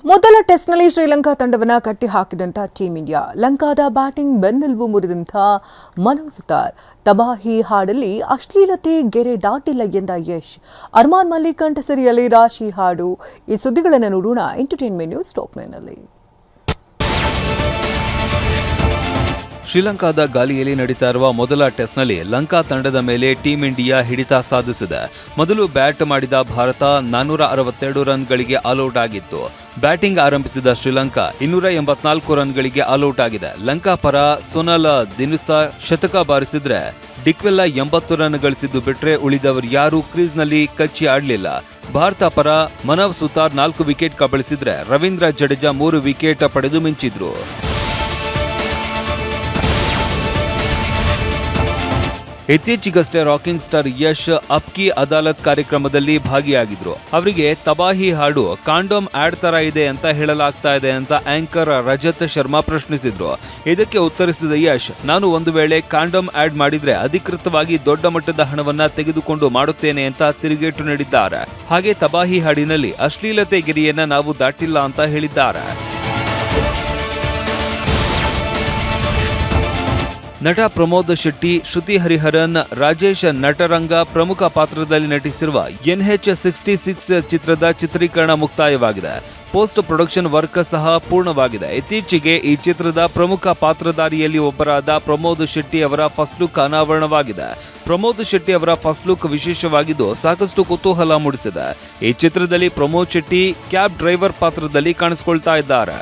ಮೊದಲ ಟೆಸ್ಟ್ನಲ್ಲಿ ಶ್ರೀಲಂಕಾ ತಂಡವನ್ನು ಕಟ್ಟಿ ಹಾಕಿದಂಥ ಟೀಂ ಇಂಡಿಯಾ ಲಂಕಾದ ಬ್ಯಾಟಿಂಗ್ ಬೆನ್ನೆಲುಬು ಮುರಿದಂಥ ಮನೋಜ್ ಸುತಾರ್ ತಬಾಹಿ ಹಾಡಲ್ಲಿ ಅಶ್ಲೀಲತೆ ಗೆರೆ ದಾಟಿಲ್ಲ ಎಂದ ಯಶ್ ಅರ್ಮಾನ್ ಮಲ್ಲಿಕ್ ಕಂಠಸಿರಿಯಲ್ಲಿ ರಾಶಿ ಹಾಡು. ಈ ಸುದ್ದಿಗಳನ್ನು ನೋಡೋಣ ಎಂಟರ್ಟೈನ್ಮೆಂಟ್ ನ್ಯೂಸ್ ಟಾಪ್ 9ನಲ್ಲಿ. ಶ್ರೀಲಂಕಾದ ಗಾಲಿಯಲ್ಲಿ ನಡೀತಾ ಇರುವ ಮೊದಲ ಟೆಸ್ಟ್ನಲ್ಲಿ ಲಂಕಾ ತಂಡದ ಮೇಲೆ ಟೀಂ ಇಂಡಿಯಾ ಹಿಡಿತ ಸಾಧಿಸಿದೆ. ಮೊದಲು ಬ್ಯಾಟ್ ಮಾಡಿದ ಭಾರತ 462 ರನ್ಗಳಿಗೆ ಆಲ್ಔಟ್ ಆಗಿತ್ತು. ಬ್ಯಾಟಿಂಗ್ ಆರಂಭಿಸಿದ ಶ್ರೀಲಂಕಾ 284 ರನ್ಗಳಿಗೆ ಆಲ್ಔಟ್ ಆಗಿದೆ. ಲಂಕಾ ಪರ ಸೊನಾಲ್ ದಿನುಸಾ ಶತಕ ಬಾರಿಸಿದ್ರೆ ಡಿಕ್ವೆಲ್ಲಾ 80 ರನ್ ಗಳಿಸಿದ್ದು ಬಿಟ್ರೆ ಉಳಿದವರು ಯಾರೂ ಕ್ರೀಸ್ನಲ್ಲಿ ಕಚ್ಚಿ ಆಡಲಿಲ್ಲ. ಭಾರತ ಪರ ಮನೋಜ್ ಸುತಾರ್ 4 ವಿಕೆಟ್ ಕಬಳಿಸಿದ್ರೆ ರವೀಂದ್ರ ಜಡೇಜಾ 3 ವಿಕೆಟ್ ಪಡೆದು ಮಿಂಚಿದ್ರು. ಇತ್ತೀಚೆಗಷ್ಟೇ ರಾಕಿಂಗ್ ಸ್ಟಾರ್ ಯಶ್ ಅಪ್ಕಿ ಅದಾಲತ್ ಕಾರ್ಯಕ್ರಮದಲ್ಲಿ ಭಾಗಿಯಾಗಿದ್ರು. ಅವರಿಗೆ ತಬಾಹಿ ಹಾಡು ಕಾಂಡೋಮ್ ಆಡ್ ತರ ಇದೆ ಅಂತ ಹೇಳಲಾಗ್ತಾ ಇದೆ ಅಂತ ಆಂಕರ್ ರಜತ್ ಶರ್ಮಾ ಪ್ರಶ್ನಿಸಿದ್ರು. ಇದಕ್ಕೆ ಉತ್ತರಿಸಿದ ಯಶ್, ನಾನು ಒಂದು ವೇಳೆ ಕಾಂಡೋಮ್ ಆಡ್ ಮಾಡಿದ್ರೆ ಅಧಿಕೃತವಾಗಿ ದೊಡ್ಡ ಮಟ್ಟದ ಹಣವನ್ನ ತೆಗೆದುಕೊಂಡು ಮಾಡುತ್ತೇನೆ ಅಂತ ತಿರುಗೇಟು ನೀಡಿದ್ದಾರೆ. ಹಾಗೆ ತಬಾಹಿ ಹಾಡಿನಲ್ಲಿ ಅಶ್ಲೀಲತೆ ಗೆರೆಯನ್ನ ನಾವು ದಾಟಿಲ್ಲ ಅಂತ ಹೇಳಿದ್ದಾರೆ. ನಟ ಪ್ರಮೋದ್ ಶೆಟ್ಟಿ, ಶ್ರುತಿ ಹರಿಹರನ್, ರಾಜೇಶ್ ನಟರಂಗ ಪ್ರಮುಖ ಪಾತ್ರದಲ್ಲಿ ನಟಿಸಿರುವ NH-66 ಚಿತ್ರದ ಚಿತ್ರೀಕರಣ ಮುಕ್ತಾಯವಾಗಿದೆ. ಪೋಸ್ಟ್ ಪ್ರೊಡಕ್ಷನ್ ವರ್ಕ್ ಸಹ ಪೂರ್ಣವಾಗಿದೆ. ಇತ್ತೀಚೆಗೆ ಈ ಚಿತ್ರದ ಪ್ರಮುಖ ಪಾತ್ರಧಾರಿಯಲ್ಲಿ ಒಬ್ಬರಾದ ಪ್ರಮೋದ್ ಶೆಟ್ಟಿ ಅವರ ಫಸ್ಟ್ ಲುಕ್ ಅನಾವರಣವಾಗಿದೆ. ಪ್ರಮೋದ್ ಶೆಟ್ಟಿ ಅವರ ಫಸ್ಟ್ ಲುಕ್ ವಿಶೇಷವಾಗಿದ್ದು ಸಾಕಷ್ಟು ಕುತೂಹಲ ಮೂಡಿಸಿದೆ. ಈ ಚಿತ್ರದಲ್ಲಿ ಪ್ರಮೋದ್ ಶೆಟ್ಟಿ ಕ್ಯಾಬ್ ಡ್ರೈವರ್ ಪಾತ್ರದಲ್ಲಿ ಕಾಣಿಸಿಕೊಳ್ತಾ ಇದ್ದಾರೆ.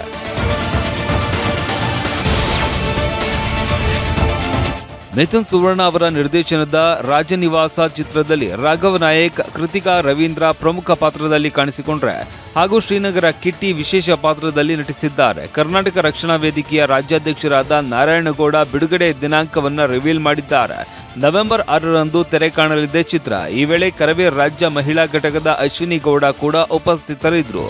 ಮಿಥುನ್ ಸುವರ್ಣ ಅವರ ನಿರ್ದೇಶನದ ರಾಜನಿವಾಸ ಚಿತ್ರದಲ್ಲಿ ರಾಘವ್ ನಾಯಕ್, ಕೃತಿಕಾ ರವೀಂದ್ರ ಪ್ರಮುಖ ಪಾತ್ರದಲ್ಲಿ ಕಾಣಿಸಿಕೊಂಡ್ರೆ ಹಾಗೂ ಶ್ರೀನಗರ ಕಿಟ್ಟಿ ವಿಶೇಷ ಪಾತ್ರದಲ್ಲಿ ನಟಿಸಿದ್ದಾರೆ. ಕರ್ನಾಟಕ ರಕ್ಷಣಾ ವೇದಿಕೆಯ ರಾಜ್ಯಾಧ್ಯಕ್ಷರಾದ ನಾರಾಯಣಗೌಡ ಬಿಡುಗಡೆ ದಿನಾಂಕವನ್ನ ರಿವೀಲ್ ಮಾಡಿದ್ದಾರೆ. ನವೆಂಬರ್ 6ರಂದು ತೆರೆ ಕಾಣಲಿದೆ ಚಿತ್ರ. ಈ ವೇಳೆ ಕರವೇ ರಾಜ್ಯ ಮಹಿಳಾ ಘಟಕದ ಅಶ್ವಿನಿ ಗೌಡ ಕೂಡ ಉಪಸ್ಥಿತರಿದ್ದರು.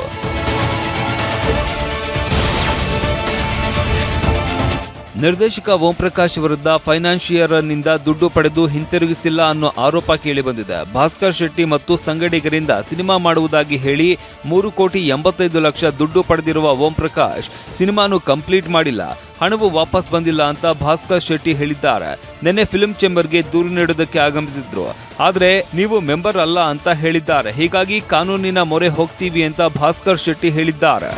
ನಿರ್ದೇಶಕ ಓಂ ಪ್ರಕಾಶ್ ವಿರುದ್ಧ ಫೈನಾನ್ಷಿಯರ್ ನಿಂದ ದುಡ್ಡು ಪಡೆದು ಹಿಂತಿರುಗಿಸಿಲ್ಲ ಅನ್ನೋ ಆರೋಪ ಕೇಳಿಬಂದಿದೆ. ಭಾಸ್ಕರ್ ಶೆಟ್ಟಿ ಮತ್ತು ಸಂಗಡಿಗರಿಂದ ಸಿನಿಮಾ ಮಾಡುವುದಾಗಿ ಹೇಳಿ 3,85,00,000 ದುಡ್ಡು ಪಡೆದಿರುವ ಓಂ ಪ್ರಕಾಶ್ ಸಿನಿಮಾನು ಕಂಪ್ಲೀಟ್ ಮಾಡಿಲ್ಲ, ಹಣವು ವಾಪಸ್ ಬಂದಿಲ್ಲ ಅಂತ ಭಾಸ್ಕರ್ ಶೆಟ್ಟಿ ಹೇಳಿದ್ದಾರೆ. ನಿನ್ನೆ ಫಿಲ್ಮ್ ಚೇಂಬರ್ಗೆ ದೂರು ನೀಡೋದಕ್ಕೆ ಆಗಮಿಸಿದ್ರು. ಆದ್ರೆ ನೀವು ಮೆಂಬರ್ ಅಲ್ಲ ಅಂತ ಹೇಳಿದ್ದಾರೆ. ಹೀಗಾಗಿ ಕಾನೂನಿನ ಮೊರೆ ಹೋಗ್ತೀವಿ ಅಂತ ಭಾಸ್ಕರ್ ಶೆಟ್ಟಿ ಹೇಳಿದ್ದಾರೆ.